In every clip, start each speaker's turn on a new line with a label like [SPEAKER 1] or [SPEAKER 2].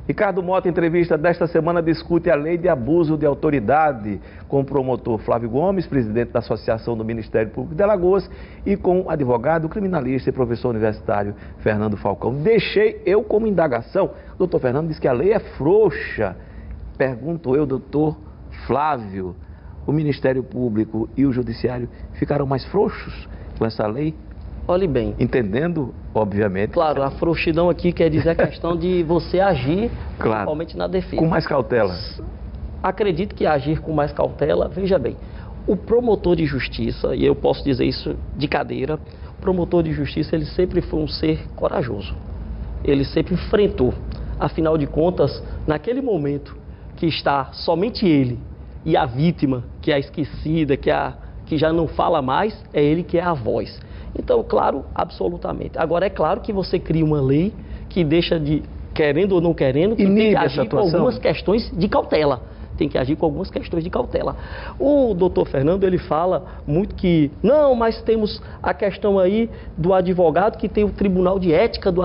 [SPEAKER 1] Ricardo Mota, em entrevista desta semana, discute a lei de abuso de autoridade com o promotor Flávio Gomes, presidente da Associação do Ministério Público de Alagoas, e com o advogado, criminalista e professor universitário Fernando Falcão. Deixei eu como indagação. O doutor Fernando diz que a lei é frouxa. Pergunto eu, doutor Flávio, o Ministério Público e o Judiciário ficaram mais frouxos com essa lei?
[SPEAKER 2] Olhe bem.
[SPEAKER 1] Entendendo, obviamente.
[SPEAKER 2] Claro, a frouxidão aqui quer dizer a questão de você agir,
[SPEAKER 1] claro,
[SPEAKER 2] principalmente na defesa.
[SPEAKER 1] Com mais cautela.
[SPEAKER 2] Acredito que agir com mais cautela, veja bem, o promotor de justiça, e eu posso dizer isso de cadeira, o promotor de justiça, ele sempre foi um ser corajoso. Ele sempre enfrentou. Afinal de contas, naquele momento que está somente ele e a vítima, que é a esquecida, que já não fala mais, é ele que é a voz. Então, claro, absolutamente. Agora, é claro que você cria uma lei que deixa de, querendo ou não querendo, que tem que agir com algumas questões de cautela. Tem que agir com algumas questões de cautela. O doutor Fernando, ele fala muito que, não, mas temos a questão aí do advogado, que tem o tribunal de ética do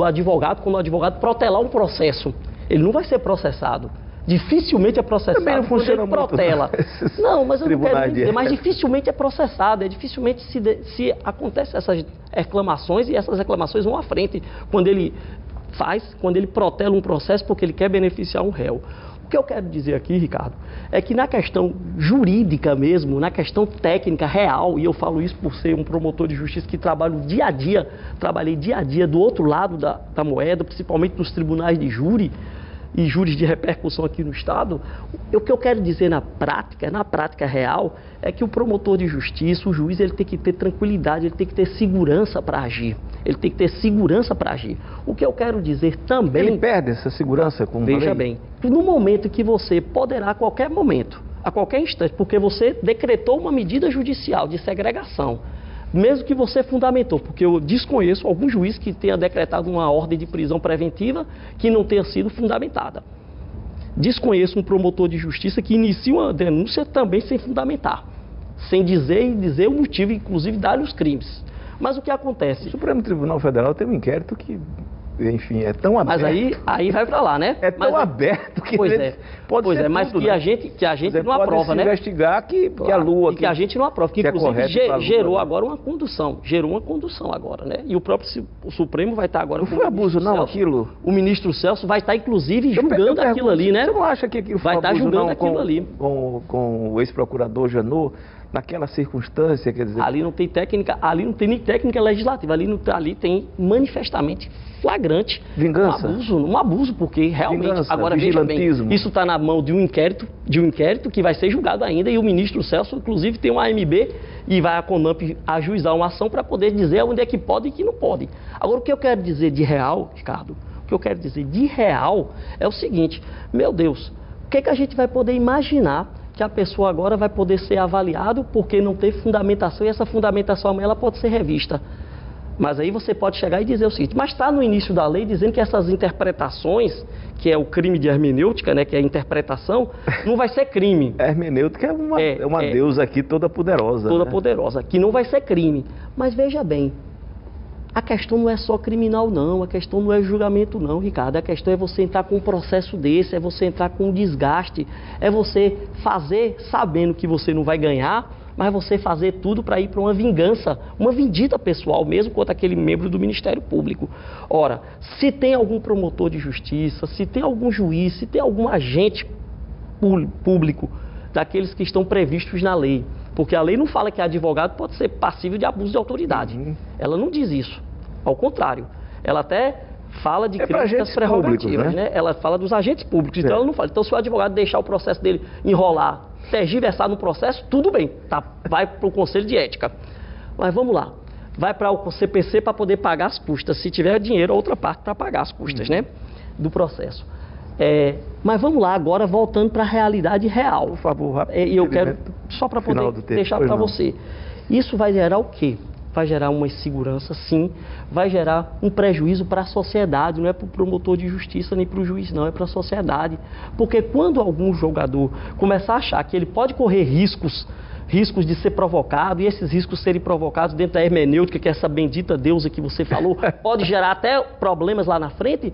[SPEAKER 2] advogado, quando o advogado protelar um processo. Ele não vai ser processado. Dificilmente é processado.
[SPEAKER 1] Também não funciona
[SPEAKER 2] ele protela.
[SPEAKER 1] Muito,
[SPEAKER 2] não, mas eu não quero dizer, mas
[SPEAKER 1] ética.
[SPEAKER 2] dificilmente é processado. Dificilmente se acontecem essas reclamações, e essas reclamações vão à frente quando ele protela um processo porque ele quer beneficiar um réu. O que eu quero dizer aqui, Ricardo, é que na questão jurídica mesmo, na questão técnica real, e eu falo isso por ser um promotor de justiça que trabalho dia a dia, trabalhei dia a dia do outro lado da moeda, principalmente nos tribunais de júri e júris de repercussão aqui no Estado, o que eu quero dizer na prática real, é que o promotor de justiça, o juiz, ele tem que ter tranquilidade, ele tem que ter segurança para agir. Ele tem que ter segurança para agir. O que eu quero dizer também...
[SPEAKER 1] Ele perde essa segurança com
[SPEAKER 2] Veja bem, no momento que você poderá, a qualquer momento, a qualquer instante, porque você decretou uma medida judicial de segregação, mesmo que você fundamentou, porque eu desconheço algum juiz que tenha decretado uma ordem de prisão preventiva que não tenha sido fundamentada. Desconheço um promotor de justiça que inicia uma denúncia também sem fundamentar, sem dizer o motivo, inclusive dar-lhe os crimes. Mas o que acontece?
[SPEAKER 1] O Supremo Tribunal Federal tem um inquérito que, enfim, é tão aberto.
[SPEAKER 2] Mas aí vai para lá, né?
[SPEAKER 1] É tão aberto que
[SPEAKER 2] pode ser mas tudo, que a gente não aprova, né?
[SPEAKER 1] Investigar que a Lua...
[SPEAKER 2] E que a gente não aprova, que inclusive gerou agora uma condução. Gerou uma condução agora, né? E o próprio Supremo vai estar agora...
[SPEAKER 1] Não foi abuso não, aquilo?
[SPEAKER 2] O ministro Celso vai estar, inclusive, julgando aquilo ali, né?
[SPEAKER 1] Você não acha que aquilo foi
[SPEAKER 2] abuso, vai estar julgando aquilo ali.
[SPEAKER 1] Com o ex-procurador Janot, naquela circunstância, quer dizer...
[SPEAKER 2] Ali não tem nem técnica legislativa, ali tem manifestamente flagrante
[SPEAKER 1] vingança.
[SPEAKER 2] Um abuso, porque realmente...
[SPEAKER 1] Vingança,
[SPEAKER 2] agora veja bem, isso está na mão de um inquérito que vai ser julgado ainda, e o ministro Celso, inclusive, tem um AMB e vai a CONAMP ajuizar uma ação para poder dizer onde é que pode e que não pode. Agora, o que eu quero dizer de real, Ricardo, o que eu quero dizer de real é o seguinte, meu Deus, o que a gente vai poder imaginar que a pessoa agora vai poder ser avaliado porque não teve fundamentação, e essa fundamentação amanhã ela pode ser revista. Mas aí você pode chegar e dizer o seguinte, mas está no início da lei dizendo que essas interpretações, que é o crime de hermenêutica, né, que é a interpretação, não vai ser crime.
[SPEAKER 1] A hermenêutica é uma deusa aqui toda poderosa.
[SPEAKER 2] Toda poderosa, que não vai ser crime. Mas veja bem, a questão não é só criminal não, a questão não é julgamento não, Ricardo. A questão é você entrar com um processo desse, é você entrar com um desgaste, é você fazer sabendo que você não vai ganhar, mas você fazer tudo para ir para uma vingança, uma vindita pessoal mesmo contra aquele membro do Ministério Público. Ora, se tem algum promotor de justiça, se tem algum juiz, se tem algum agente público daqueles que estão previstos na lei, porque a lei não fala que advogado pode ser passível de abuso de autoridade. Ela não diz isso. Ao contrário, ela até fala de críticas prerrogativas, né? Ela fala dos agentes públicos, então ela não fala. Então, se o advogado deixar o processo dele enrolar, tergiversar no processo, tudo bem, tá? Vai para o Conselho de Ética. Mas vamos lá, vai para o CPC para poder pagar as custas. Se tiver dinheiro, a outra parte para pagar as custas, né? Do processo. Mas vamos lá, agora voltando para a realidade real.
[SPEAKER 1] Por favor, rápido.
[SPEAKER 2] E eu quero, só para poder deixar para você. Isso vai gerar o quê? Vai gerar uma insegurança, sim. Vai gerar um prejuízo para a sociedade. Não é para o promotor de justiça nem para o juiz, não. É para a sociedade. Porque quando algum jogador começar a achar que ele pode correr riscos de ser provocado, e esses riscos serem provocados dentro da hermenêutica, que é essa bendita deusa que você falou, pode gerar até problemas lá na frente,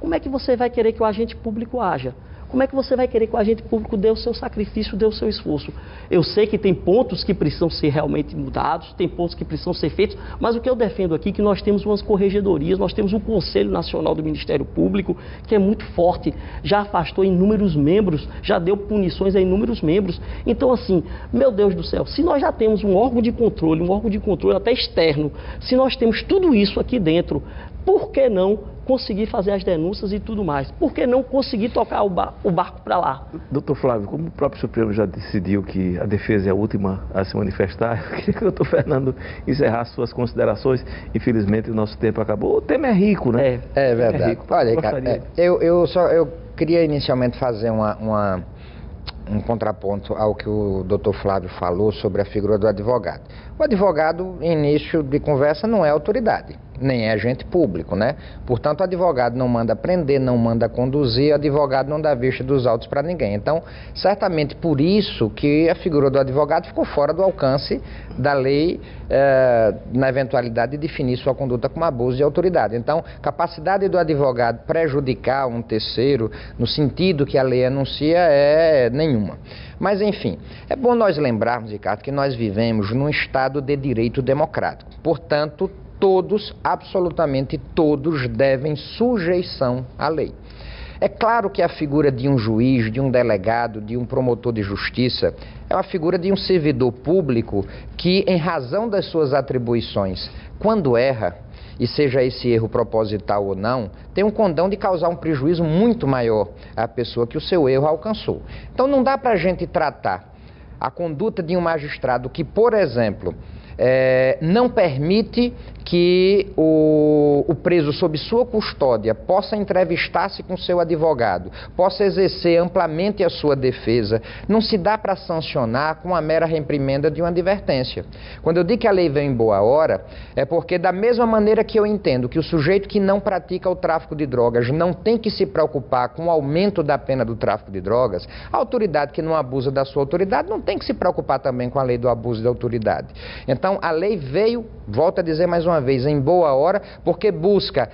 [SPEAKER 2] como é que você vai querer que o agente público haja? Como é que você vai querer que o agente público dê o seu sacrifício, dê o seu esforço? Eu sei que tem pontos que precisam ser realmente mudados, tem pontos que precisam ser feitos, mas o que eu defendo aqui é que nós temos umas corregedorias, nós temos o Conselho Nacional do Ministério Público, que é muito forte, já afastou inúmeros membros, já deu punições a inúmeros membros. Então, assim, meu Deus do céu, se nós já temos um órgão de controle até externo, se nós temos tudo isso aqui dentro, por que não conseguir fazer as denúncias e tudo mais? Por que não conseguir tocar o barco para lá?
[SPEAKER 1] Doutor Flávio, como o próprio Supremo já decidiu que a defesa é a última a se manifestar, eu queria que o doutor Fernando encerrasse suas considerações. Infelizmente, o nosso tempo acabou. O tema é rico, né?
[SPEAKER 3] É verdade. É rico. Olha, cara, eu queria inicialmente fazer um contraponto ao que o doutor Flávio falou sobre a figura do advogado. O advogado, em início de conversa, não é autoridade, nem é agente público, né? Portanto, o advogado não manda prender, não manda conduzir, o advogado não dá vista dos autos para ninguém. Então, certamente por isso que a figura do advogado ficou fora do alcance da lei, na eventualidade de definir sua conduta como abuso de autoridade. Então, capacidade do advogado prejudicar um terceiro, no sentido que a lei anuncia, é nenhuma. Mas, enfim, é bom nós lembrarmos, Ricardo, que nós vivemos num Estado de direito democrático. Portanto, todos, absolutamente todos, devem sujeição à lei. É claro que a figura de um juiz, de um delegado, de um promotor de justiça é uma figura de um servidor público que, em razão das suas atribuições, quando erra, e seja esse erro proposital ou não, tem um condão de causar um prejuízo muito maior à pessoa que o seu erro alcançou. Então não dá para a gente tratar a conduta de um magistrado que, por exemplo, não permite que o preso sob sua custódia possa entrevistar-se com seu advogado, possa exercer amplamente a sua defesa, não se dá para sancionar com a mera reprimenda de uma advertência. Quando eu digo que a lei vem em boa hora, é porque da mesma maneira que eu entendo que o sujeito que não pratica o tráfico de drogas não tem que se preocupar com o aumento da pena do tráfico de drogas, a autoridade que não abusa da sua autoridade não tem que se preocupar também com a lei do abuso de autoridade. Então, a lei veio, volto a dizer mais uma vez, em boa hora, porque busca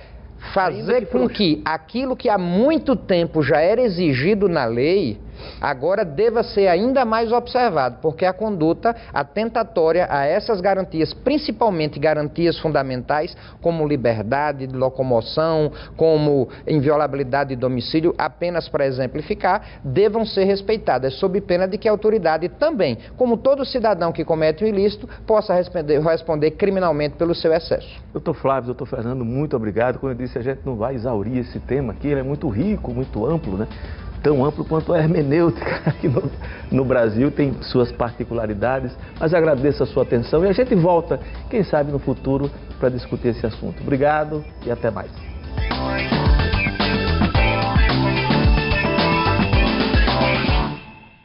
[SPEAKER 3] fazer com que aquilo que há muito tempo já era exigido na lei, agora deva ser ainda mais observado, porque a conduta atentatória a essas garantias, principalmente garantias fundamentais, como liberdade de locomoção, como inviolabilidade de domicílio, apenas para exemplificar, devam ser respeitadas, sob pena de que a autoridade também, como todo cidadão que comete um ilícito, possa responder criminalmente pelo seu excesso.
[SPEAKER 1] Doutor Flávio, doutor Fernando, muito obrigado. Como eu disse, a gente não vai exaurir esse tema aqui, ele é muito rico, muito amplo, né? Tão amplo quanto a hermenêutica aqui no Brasil, tem suas particularidades, mas agradeço a sua atenção e a gente volta, quem sabe no futuro, para discutir esse assunto. Obrigado e até mais.